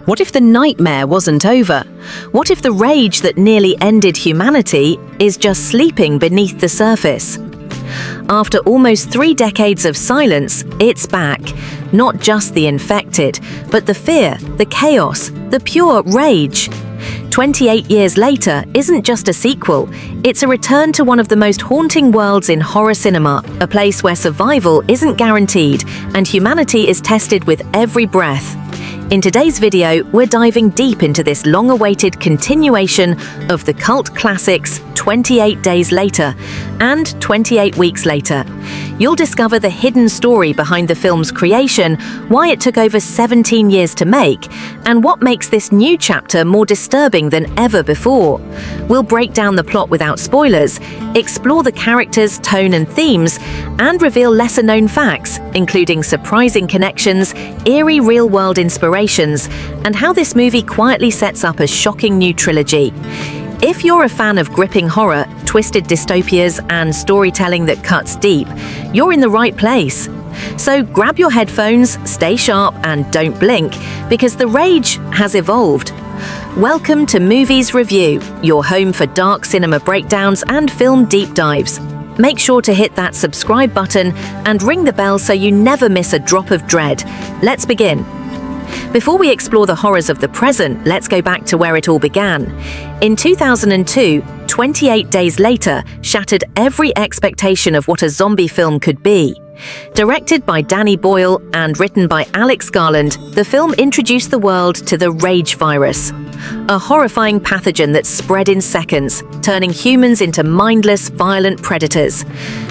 What if the nightmare wasn't over? What if the rage that nearly ended humanity is just sleeping beneath the surface? After almost 3 decades of silence, it's back. Not just the infected, but the fear, the chaos, the pure rage. 28 years later isn't just a sequel, it's a return to one of the most haunting worlds in horror cinema, a place where survival isn't guaranteed and humanity is tested with every breath. In today's video, we're diving deep into this long-awaited continuation of the cult classics 28 Days Later and 28 Weeks Later. You'll discover the hidden story behind the film's creation, why it took over 17 years to make, and what makes this new chapter more disturbing than ever before. We'll break down the plot without spoilers, explore the characters, tone and themes, and reveal lesser-known facts, including surprising connections, eerie real-world inspirations, and how this movie quietly sets up a shocking new trilogy. If you're a fan of gripping horror, twisted dystopias, and storytelling that cuts deep, you're in the right place. So grab your headphones, stay sharp, and don't blink, because the rage has evolved. Welcome to Movies Review, your home for dark cinema breakdowns and film deep dives. Make sure to hit that subscribe button and ring the bell so you never miss a drop of dread. Let's begin. Before we explore the horrors of the present, let's go back to where it all began. In 2002, 28 Days Later shattered every expectation of what a zombie film could be. Directed by Danny Boyle and written by Alex Garland, the film introduced the world to the rage virus, a horrifying pathogen that spread in seconds, turning humans into mindless, violent predators.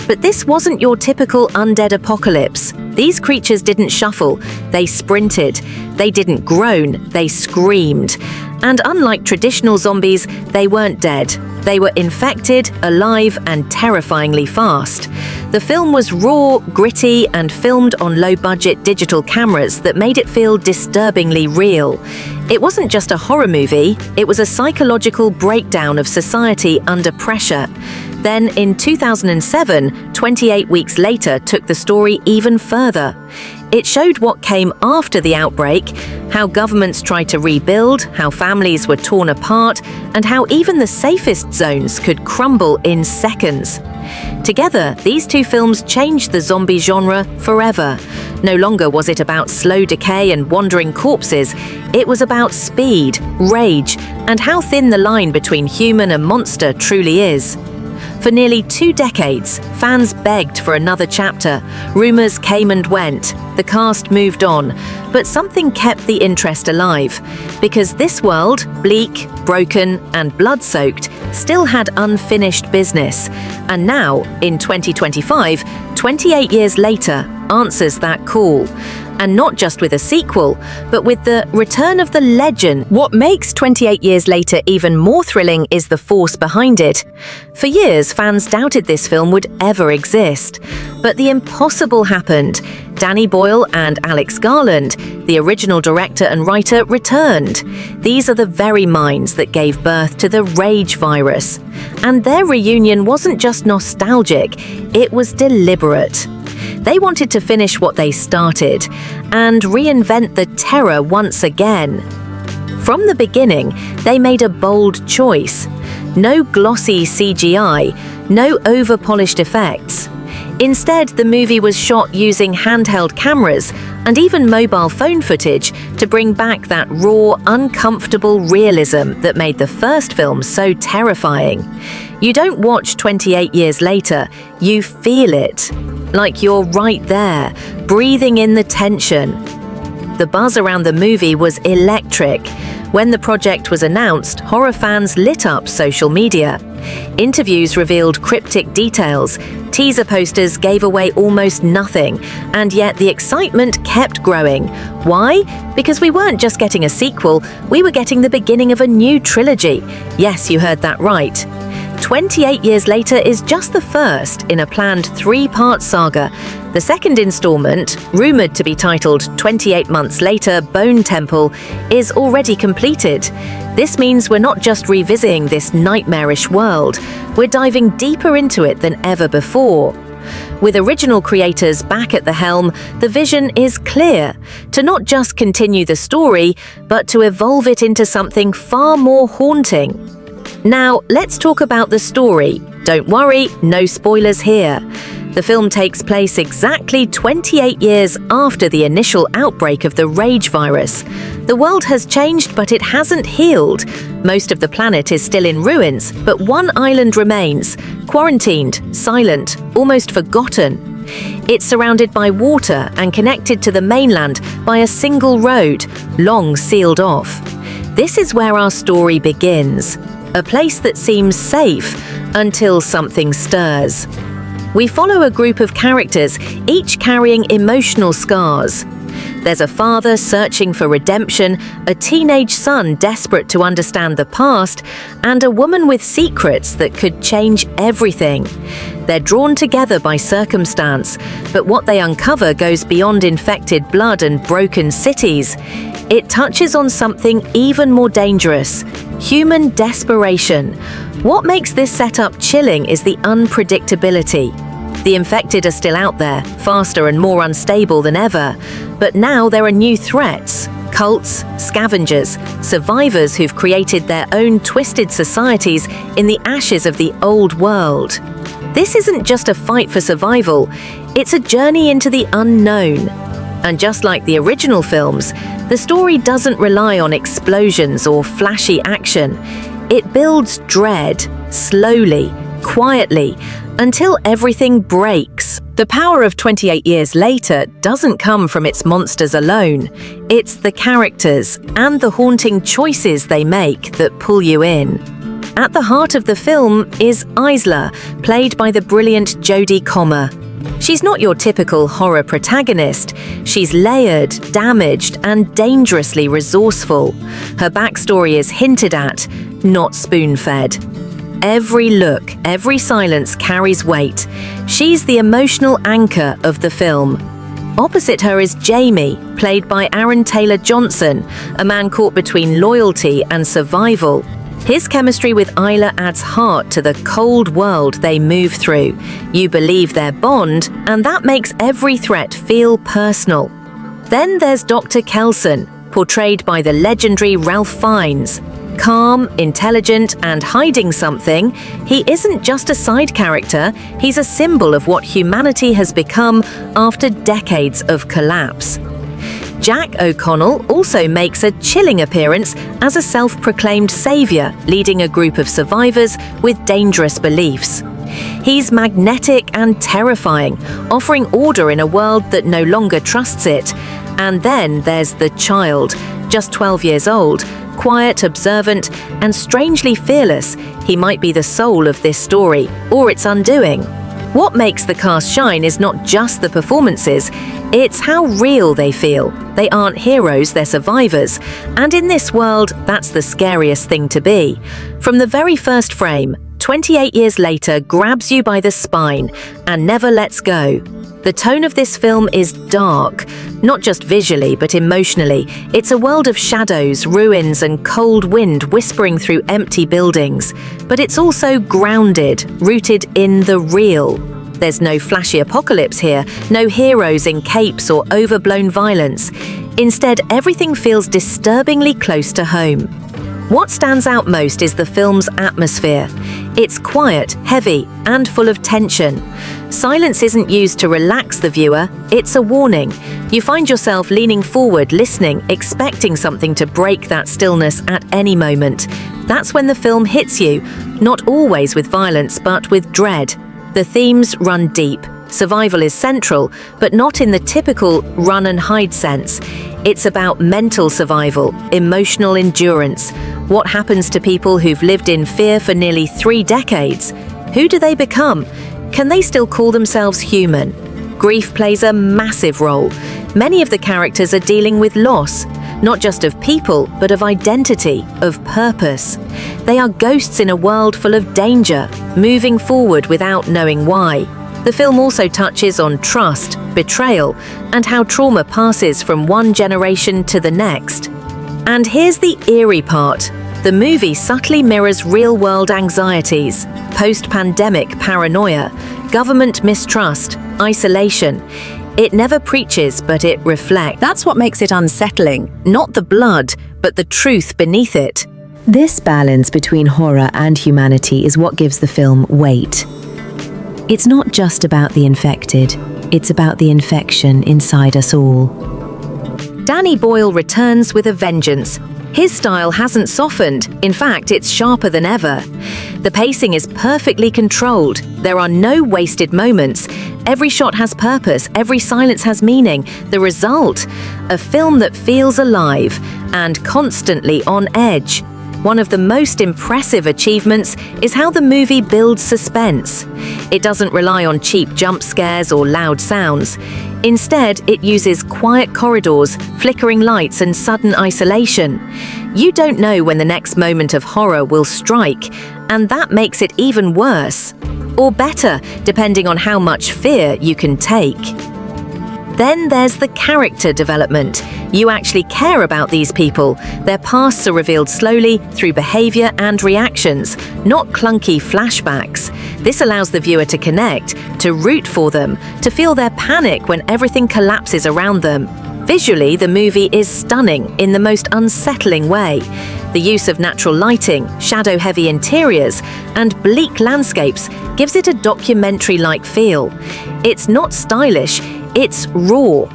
But this wasn't your typical undead apocalypse. These creatures didn't shuffle, they sprinted. They didn't groan, they screamed. And unlike traditional zombies, they weren't dead. They were infected, alive, and terrifyingly fast. The film was raw, gritty, and filmed on low-budget digital cameras that made it feel disturbingly real. It wasn't just a horror movie, it was a psychological breakdown of society under pressure. Then, in 2007, 28 Weeks Later took the story even further. It showed what came after the outbreak, how governments tried to rebuild, how families were torn apart, and how even the safest zones could crumble in seconds. Together, these two films changed the zombie genre forever. No longer was it about slow decay and wandering corpses, it was about speed, rage, and how thin the line between human and monster truly is. For nearly 2 decades, fans begged for another chapter. Rumors came and went. The cast moved on. But something kept the interest alive. Because this world, bleak, broken, and blood-soaked, still had unfinished business. And now, in 2025, 28 years later, answers that call. And not just with a sequel, but with the return of the legend. What makes 28 Years Later even more thrilling is the force behind it. For years, fans doubted this film would ever exist. But the impossible happened. Danny Boyle and Alex Garland, the original director and writer, returned. These are the very minds that gave birth to the rage virus. And their reunion wasn't just nostalgic, it was deliberate. They wanted to finish what they started and reinvent the terror once again. From the beginning, they made a bold choice. No glossy CGI, no over-polished effects. Instead, the movie was shot using handheld cameras and even mobile phone footage to bring back that raw, uncomfortable realism that made the first film so terrifying. You don't watch 28 Years Later, you feel it. Like you're right there, breathing in the tension. The buzz around the movie was electric. When the project was announced, horror fans lit up social media. Interviews revealed cryptic details, teaser posters gave away almost nothing, and yet the excitement kept growing. Why? Because we weren't just getting a sequel, we were getting the beginning of a new trilogy. Yes, you heard that right. 28 Years Later is just the first in a planned 3-part saga. The second installment, rumored to be titled 28 Months Later, Bone Temple, is already completed. This means we're not just revisiting this nightmarish world, we're diving deeper into it than ever before. With original creators back at the helm, the vision is clear: to not just continue the story, but to evolve it into something far more haunting. Now, let's talk about the story. Don't worry, no spoilers here. The film takes place exactly 28 years after the initial outbreak of the Rage virus. The world has changed, but it hasn't healed. Most of the planet is still in ruins, but one island remains, quarantined, silent, almost forgotten. It's surrounded by water and connected to the mainland by a single road, long sealed off. This is where our story begins, a place that seems safe until something stirs. We follow a group of characters, each carrying emotional scars. There's a father searching for redemption, a teenage son desperate to understand the past, and a woman with secrets that could change everything. They're drawn together by circumstance, but what they uncover goes beyond infected blood and broken cities. It touches on something even more dangerous: human desperation. What makes this setup chilling is the unpredictability. The infected are still out there, faster and more unstable than ever. But now there are new threats: cults, scavengers, survivors who've created their own twisted societies in the ashes of the old world. This isn't just a fight for survival, it's a journey into the unknown. And just like the original films, the story doesn't rely on explosions or flashy action. It builds dread, slowly, quietly, until everything breaks. The power of 28 years later doesn't come from its monsters alone. It's the characters and the haunting choices they make that pull you in. At the heart of the film is Isla, played by the brilliant Jodie Comer. She's not your typical horror protagonist. She's layered, damaged, and dangerously resourceful. Her backstory is hinted at, not spoon-fed. Every look, every silence carries weight. She's the emotional anchor of the film. Opposite her is Jamie, played by Aaron Taylor-Johnson, a man caught between loyalty and survival. His chemistry with Isla adds heart to the cold world they move through. You believe their bond, and that makes every threat feel personal. Then there's Dr. Kelson, portrayed by the legendary Ralph Fiennes. Calm, intelligent, and hiding something, he isn't just a side character, he's a symbol of what humanity has become after decades of collapse. Jack O'Connell also makes a chilling appearance as a self-proclaimed savior, leading a group of survivors with dangerous beliefs. He's magnetic and terrifying, offering order in a world that no longer trusts it. And then there's the child, just 12 years old, quiet, observant, and strangely fearless. He might be the soul of this story, or its undoing. What makes the cast shine is not just the performances, it's how real they feel. They aren't heroes, they're survivors. And in this world, that's the scariest thing to be. From the very first frame, 28 years later grabs you by the spine and never lets go. The tone of this film is dark, not just visually but emotionally. It's a world of shadows, ruins, and cold wind whispering through empty buildings. But it's also grounded, rooted in the real. There's no flashy apocalypse here, no heroes in capes or overblown violence. Instead, everything feels disturbingly close to home. What stands out most is the film's atmosphere. It's quiet, heavy, and full of tension. Silence isn't used to relax the viewer, it's a warning. You find yourself leaning forward, listening, expecting something to break that stillness at any moment. That's when the film hits you, not always with violence, but with dread. The themes run deep. Survival is central, but not in the typical run and hide sense. It's about mental survival, emotional endurance. What happens to people who've lived in fear for nearly 3 decades? Who do they become? Can they still call themselves human? Grief plays a massive role. Many of the characters are dealing with loss, not just of people, but of identity, of purpose. They are ghosts in a world full of danger, moving forward without knowing why. The film also touches on trust, betrayal, and how trauma passes from one generation to the next. And here's the eerie part. The movie subtly mirrors real-world anxieties, post-pandemic paranoia, government mistrust, isolation. It never preaches, but it reflects. That's what makes it unsettling, not the blood, but the truth beneath it. This balance between horror and humanity is what gives the film weight. It's not just about the infected, it's about the infection inside us all. Danny Boyle returns with a vengeance. His style hasn't softened, in fact, it's sharper than ever. The pacing is perfectly controlled, there are no wasted moments. Every shot has purpose, every silence has meaning. The result? A film that feels alive and constantly on edge. One of the most impressive achievements is how the movie builds suspense. It doesn't rely on cheap jump scares or loud sounds. Instead, it uses quiet corridors, flickering lights, and sudden isolation. You don't know when the next moment of horror will strike, and that makes it even worse. Or better, depending on how much fear you can take. Then there's the character development. You actually care about these people. Their pasts are revealed slowly through behavior and reactions, not clunky flashbacks. This allows the viewer to connect, to root for them, to feel their panic when everything collapses around them. Visually, the movie is stunning in the most unsettling way. The use of natural lighting, shadow-heavy interiors, and bleak landscapes gives it a documentary-like feel. It's not stylish, it's raw.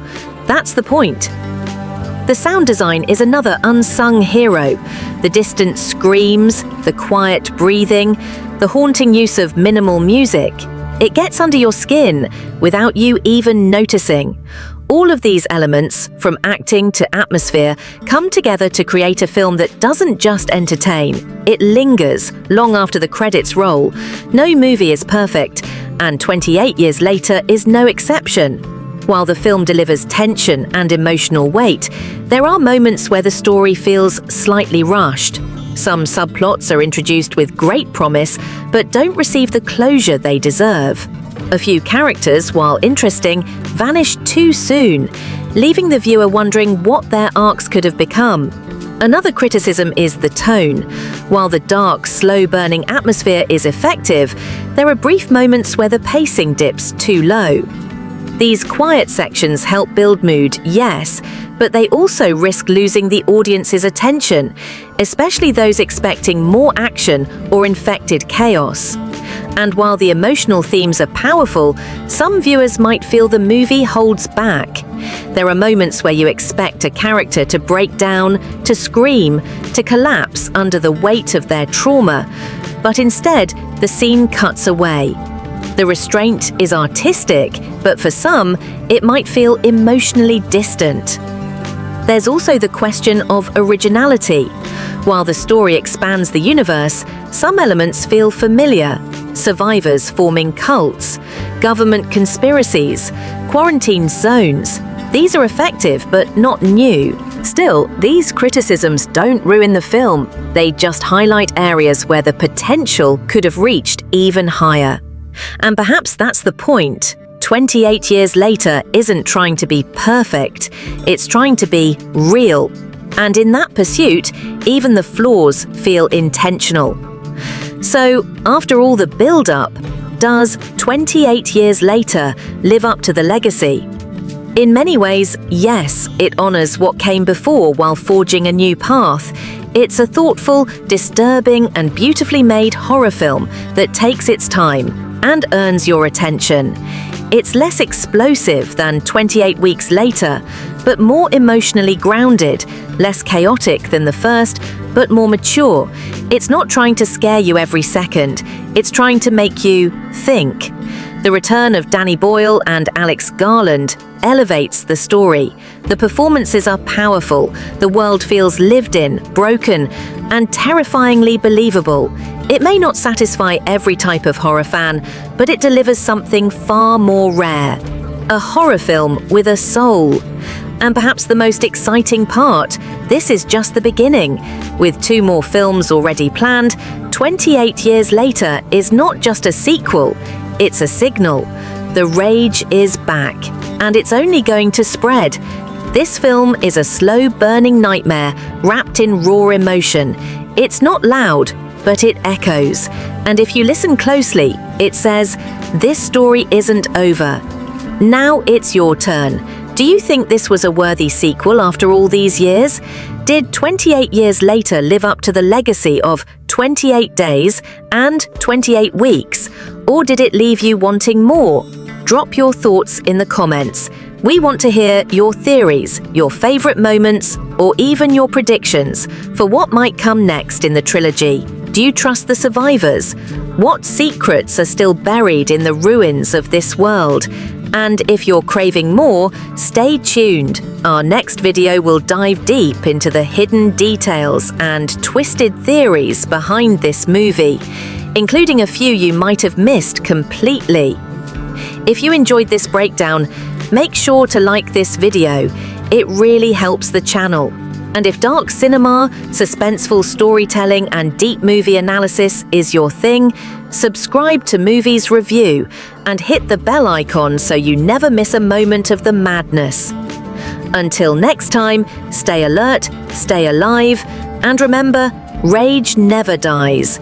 That's the point. The sound design is another unsung hero. The distant screams, the quiet breathing, the haunting use of minimal music. It gets under your skin without you even noticing. All of these elements, from acting to atmosphere, come together to create a film that doesn't just entertain. It lingers long after the credits roll. No movie is perfect, and 28 years later is no exception. While the film delivers tension and emotional weight, there are moments where the story feels slightly rushed. Some subplots are introduced with great promise, but don't receive the closure they deserve. A few characters, while interesting, vanish too soon, leaving the viewer wondering what their arcs could have become. Another criticism is the tone. While the dark, slow-burning atmosphere is effective, there are brief moments where the pacing dips too low. These quiet sections help build mood, yes, but they also risk losing the audience's attention, especially those expecting more action or infected chaos. And while the emotional themes are powerful, some viewers might feel the movie holds back. There are moments where you expect a character to break down, to scream, to collapse under the weight of their trauma, but instead, the scene cuts away. The restraint is artistic, but for some, it might feel emotionally distant. There's also the question of originality. While the story expands the universe, some elements feel familiar. Survivors forming cults, government conspiracies, quarantine zones. These are effective, but not new. Still, these criticisms don't ruin the film. They just highlight areas where the potential could have reached even higher. And perhaps that's the point. 28 years later isn't trying to be perfect, it's trying to be real. And in that pursuit, even the flaws feel intentional. So, after all the build-up, does 28 years later live up to the legacy? In many ways, yes, it honors what came before while forging a new path. It's a thoughtful, disturbing, and beautifully made horror film that takes its time and earns your attention. It's less explosive than 28 Weeks Later, but more emotionally grounded, less chaotic than the first, but more mature. It's not trying to scare you every second, it's trying to make you think. The return of Danny Boyle and Alex Garland elevates the story. The performances are powerful, the world feels lived in, broken, and terrifyingly believable. It may not satisfy every type of horror fan, but it delivers something far more rare. A horror film with a soul. And perhaps the most exciting part, this is just the beginning. With 2 more films already planned, 28 years later is not just a sequel, it's a signal. The rage is back, and it's only going to spread. This film is a slow-burning nightmare wrapped in raw emotion. It's not loud, but it echoes. And if you listen closely, It says, "This story isn't over. Now it's your turn. Do you think this was a worthy sequel after all these years? Did 28 years later live up to the legacy of 28 days and 28 weeks? Or did it leave you wanting more? Drop your thoughts in the comments. We want to hear your theories, your favorite moments, or even your predictions for what might come next in the trilogy. Do you trust the survivors? What secrets are still buried in the ruins of this world? And if you're craving more, stay tuned. Our next video will dive deep into the hidden details and twisted theories behind this movie, including a few you might have missed completely. If you enjoyed this breakdown, make sure to like this video. It really helps the channel. And if dark cinema, suspenseful storytelling, and deep movie analysis is your thing, subscribe to Movies Review and hit the bell icon so you never miss a moment of the madness. Until next time, stay alert, stay alive, and remember, rage never dies.